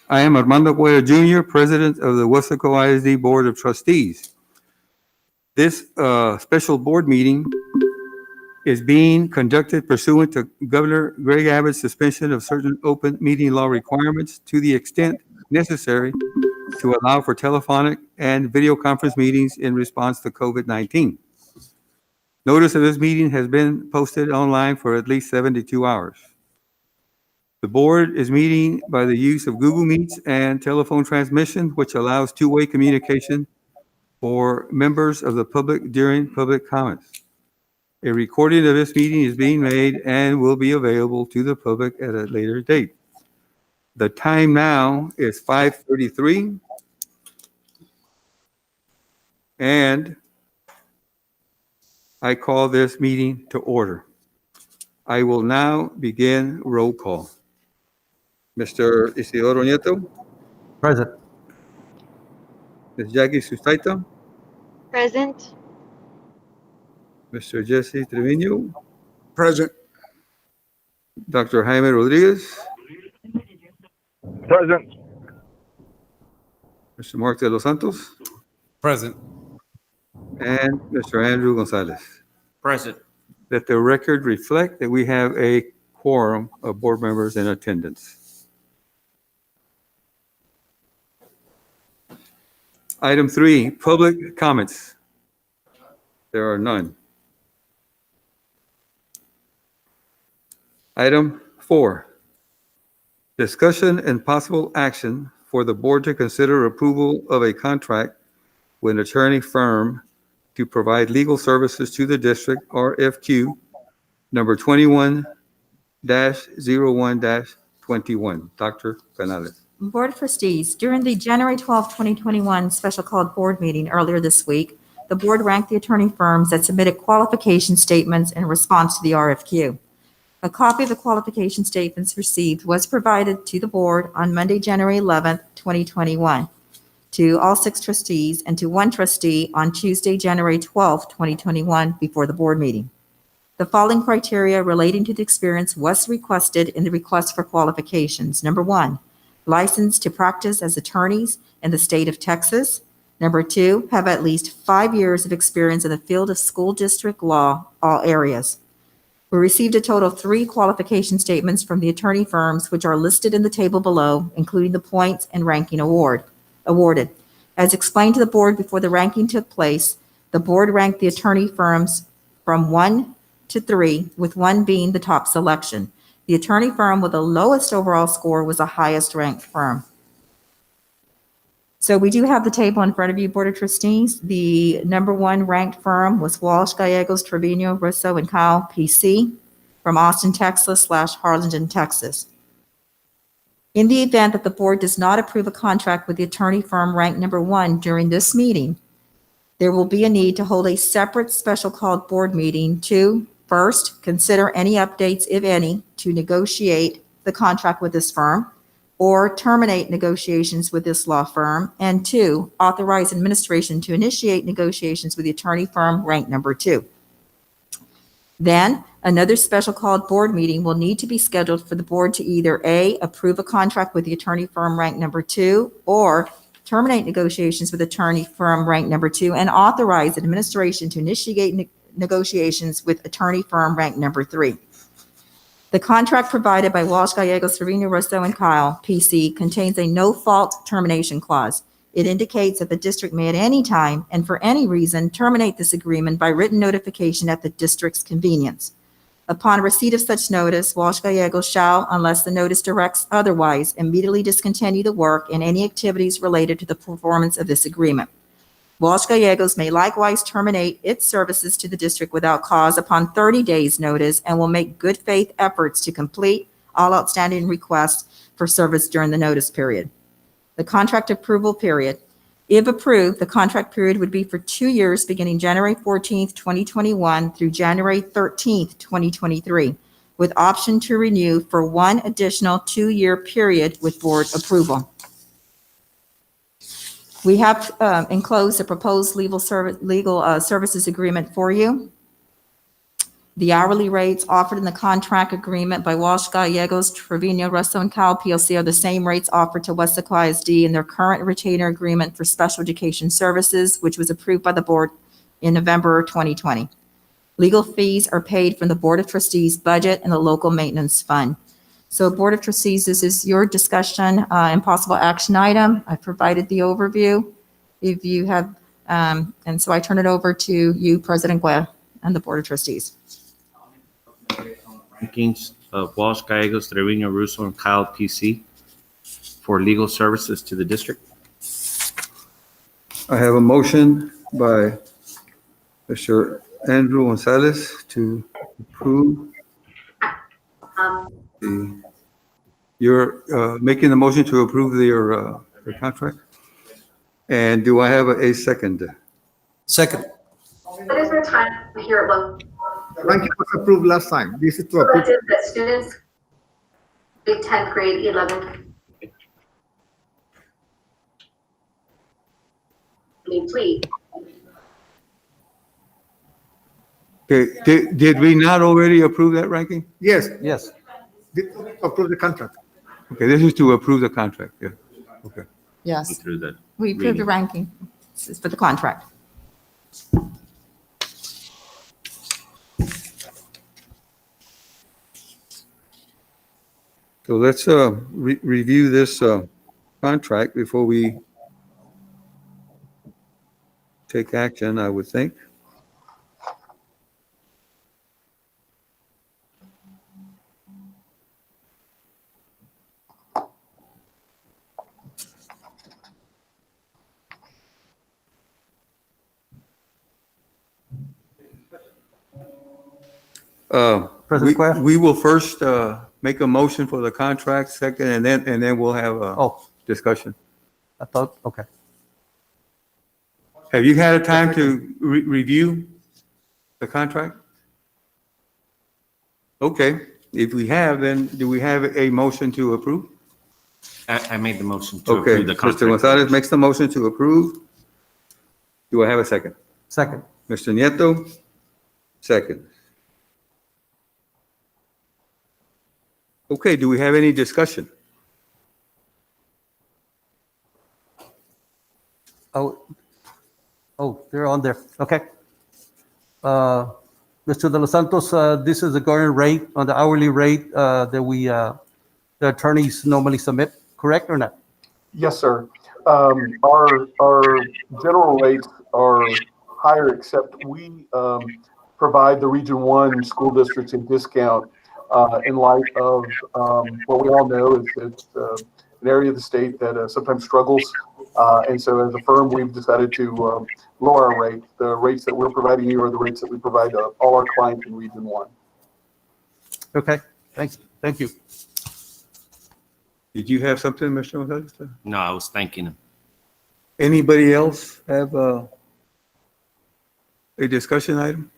I am Armando Cuellar Jr., President of the Weslaco ISD Board of Trustees. This special board meeting is being conducted pursuant to Governor Greg Abbott's suspension of certain open meeting law requirements to the extent necessary to allow for telephonic and video conference meetings in response to COVID-19. Notice of this meeting has been posted online for at least 72 hours. The board is meeting by the use of Google Meets and telephone transmission, which allows two-way communication for members of the public during public comments. A recording of this meeting is being made and will be available to the public at a later date. The time now is 5:33, and I call this meeting to order. I will now begin roll call. Mr. Isidoro Nieto, Present. Ms. Jackie Sustaita, Present. Mr. Jesse Trevino, Present. Dr. Jaime Rodriguez, Present. Mr. Mark de los Santos, Present. and Mr. Andrew Gonzalez. Present. Let the record reflect that we have a quorum of board members in attendance. Item 3, public comments. There are none. Item 4, discussion and possible action for the board to consider approval of a contract with an attorney firm to provide legal services to the district, RFQ number 21-01-21. Dr. Canales. Board of Trustees, during the January 12, 2021 special called board meeting earlier this week, the board ranked the attorney firms that submitted qualification statements in response to the RFQ. A copy of the qualification statements received was provided to the board on Monday, January 11, 2021, to all 6 trustees and to 1 trustee on Tuesday, January 12, 2021, before the board meeting. The following criteria relating to the experience was requested in the request for qualifications. Number 1, licensed to practice as attorneys in the state of Texas. Number 2, have at least 5 years of experience in the field of school district law, all areas. We received a total of 3 qualification statements from the attorney firms, which are listed in the table below, including the points and ranking awarded. As explained to the board before the ranking took place, the board ranked the attorney firms from 1 to 3, with 1 being the top selection. The attorney firm with the lowest overall score was the highest ranked firm. So we do have the table in front of you, Board of Trustees. The number 1 ranked firm was Walsh, Gallegos, Trevino, Russo, and Kyle, PC, from Austin, Texas / Harlingen, Texas. In the event that the board does not approve a contract with the attorney firm ranked number 1 during this meeting, there will be a need to hold a separate special called board meeting to, first, consider any updates, if any, to negotiate the contract with this firm or terminate negotiations with this law firm, and 2, authorize administration to initiate negotiations with the attorney firm ranked number 2. Then, another special called board meeting will need to be scheduled for the board to either A, approve a contract with the attorney firm ranked number 2, or terminate negotiations with attorney firm ranked number 2 and authorize administration to initiate negotiations with attorney firm ranked number 3. The contract provided by Walsh, Gallegos, Trevino, Russo, and Kyle, PC, contains a no-fault termination clause. It indicates that the district may at any time and for any reason terminate this agreement by written notification at the district's convenience. Upon receipt of such notice, Walsh Gallegos shall, unless the notice directs otherwise, immediately discontinue the work and any activities related to the performance of this agreement. Walsh Gallegos may likewise terminate its services to the district without cause upon 30 days' notice and will make good faith efforts to complete all outstanding requests for service during the notice period. The contract approval period. If approved, the contract period would be for 2 years beginning January 14th, 2021 through January 13th, 2023, with option to renew for 1 additional 2-year period with board approval. We have enclosed a proposed legal services agreement for you. The hourly rates offered in the contract agreement by Walsh, Gallegos, Trevino, Russo, and Kyle PLC are the same rates offered to Weslaco ISD in their current retainer agreement for special education services, which was approved by the board in November 2020. Legal fees are paid from the Board of Trustees budget and the local maintenance fund. So Board of Trustees, this is your discussion and possible action item. I provided the overview. If you have, and so I turn it over to you, President Guerra, and the Board of Trustees. Rankings of Walsh, Gallegos, Trevino, Russo, and Kyle PC for legal services to the district. I have a motion by Mr. Andrew Gonzalez to approve you're making the motion to approve your contract. And do I have a second? Second. What is our time here at Ranking was approved last time. This is to approve. What is that students, grade 10th, grade 11th? Please. Okay, did we not already approve that ranking? Yes, Yes. this is to approve the contract. Okay, this is to approve the contract, yeah, okay. Yes, Through that. we approved the ranking. This is for the contract. So let's review this contract before we take action, I would think. President Cuellar? We will first make a motion for the contract, second, and then we'll have a Oh, discussion. I thought, okay. Have you had a time to review the contract? Okay, if we have, then do we have a motion to approve? I made the motion to Okay, approve the Mr. contract. Gonzalez makes the motion to approve. Do I have a second? Second. Mr. Nieto, second. Okay, do we have any discussion? Oh, they're on there. Okay. Mr. De Los Santos, this is the going rate on the hourly rate that we, the attorneys normally submit, correct or not? Yes, sir. Our general rates are higher, except we provide the Region 1 school districts a discount in light of what we all know is it's an area of the state that sometimes struggles. And so as a firm, we've decided to lower our rate. The rates that we're providing you are the rates that we provide to all our clients in Region 1. Okay, thanks. Thank you. Did you have something, Mr. Gonzalez? No, I was thanking him. Anybody else have a discussion item?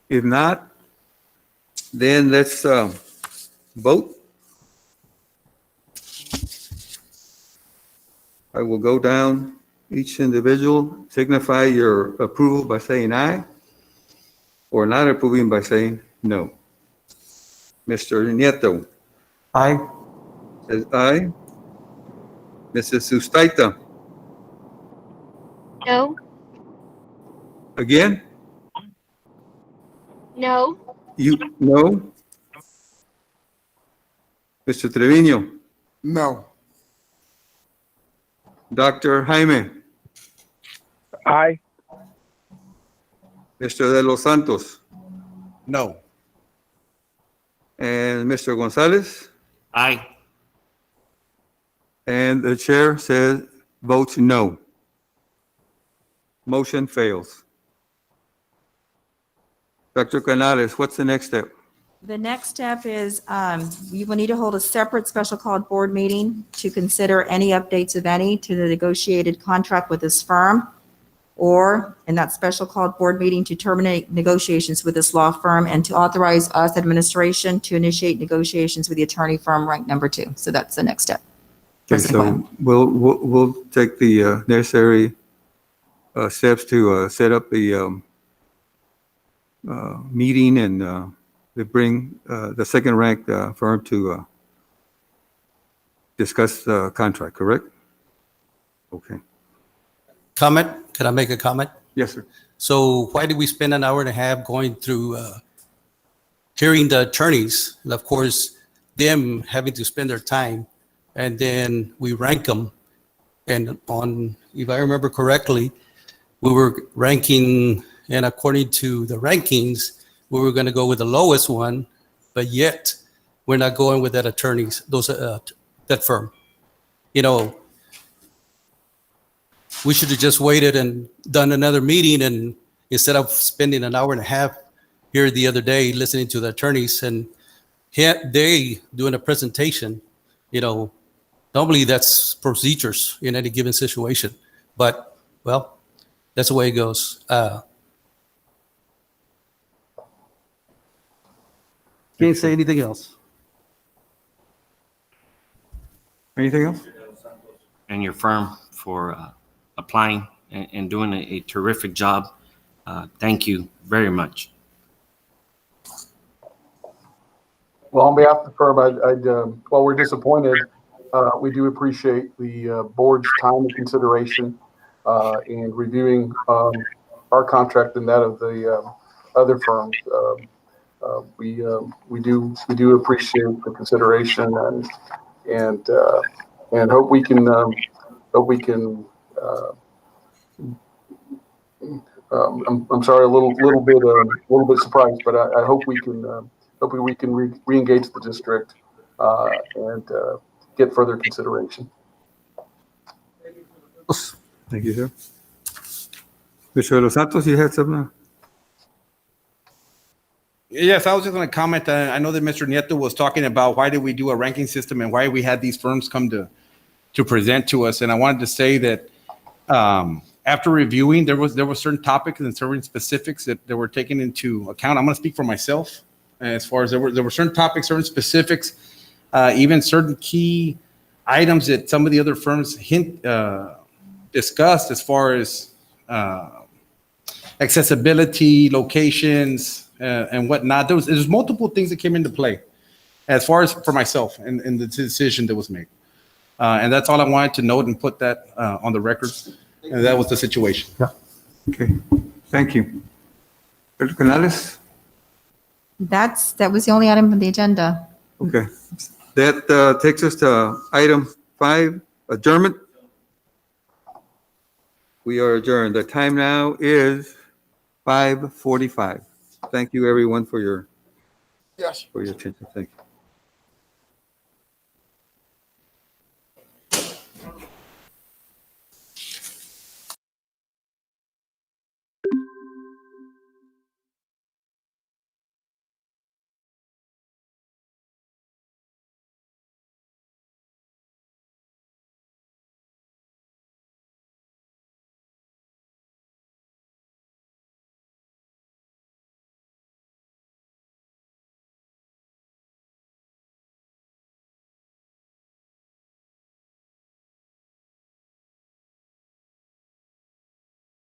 If not, then let's vote. I will go down each individual, signify your approval by saying aye, or not approving by saying no. Mr. Nieto Aye. says aye. Mrs. Sustaita, No. again? No. You, no? Mr. Trevino, No. Dr. Jaime, Aye. Mr. De Los Santos, No. and Mr. Gonzalez, Aye. and the chair says, votes no. Motion fails. Dr. Canales, what's the next step? The next step is you will need to hold a separate special called board meeting to consider any updates, if any, to the negotiated contract with this firm, or in that special called board meeting to terminate negotiations with this law firm and to authorize us, administration, to initiate negotiations with the attorney firm ranked number 2. So that's the next step. Okay, President so we'll take the necessary steps to set up the meeting, and they bring the second-ranked firm to discuss the contract, correct? Okay. Comment? Can I make a comment? Yes, sir. So why did we spend an hour and a half going through hearing the attorneys? And of course, them having to spend their time, and then we rank them. And on, if I remember correctly, we were ranking, and according to the rankings, we were going to go with the lowest one, but yet we're not going with that attorneys, that firm. You know, we should have just waited and done another meeting, and instead of spending an hour and a half here the other day listening to the attorneys and they doing a presentation, you know, normally that's procedures in any given situation. But, well, that's the way it goes. Can't say anything else. Anything else? And your firm for applying and doing a terrific job. Thank you very much. Well, on behalf of the firm, while we're disappointed, we do appreciate the board's time and consideration in reviewing our contract and that of the other firms. We do appreciate the consideration and hope we can I'm sorry, a little bit surprised, but I hope we can re-engage the district and get further consideration. Thank you, sir. Mr. De Los Santos, you had something? Yes, I was just going to comment. I know that Mr. Nieto was talking about why did we do a ranking system and why we had these firms come to present to us. And I wanted to say that after reviewing, there were certain topics and certain specifics that were taken into account. I'm going to speak for myself as far as there were certain topics, certain specifics, even certain key items that some of the other firms discussed as far as accessibility, locations, and whatnot. There's multiple things that came into play as far as for myself and the decision that was made. And that's all I wanted to note and put that on the record. And that was the situation. Yeah. Okay. Thank you. Mr. Canales? That was the only item on the agenda. Okay. That takes us to item 5, adjournment. We are adjourned. The time now is 5:45. Thank you, everyone, for your attention. Thank you.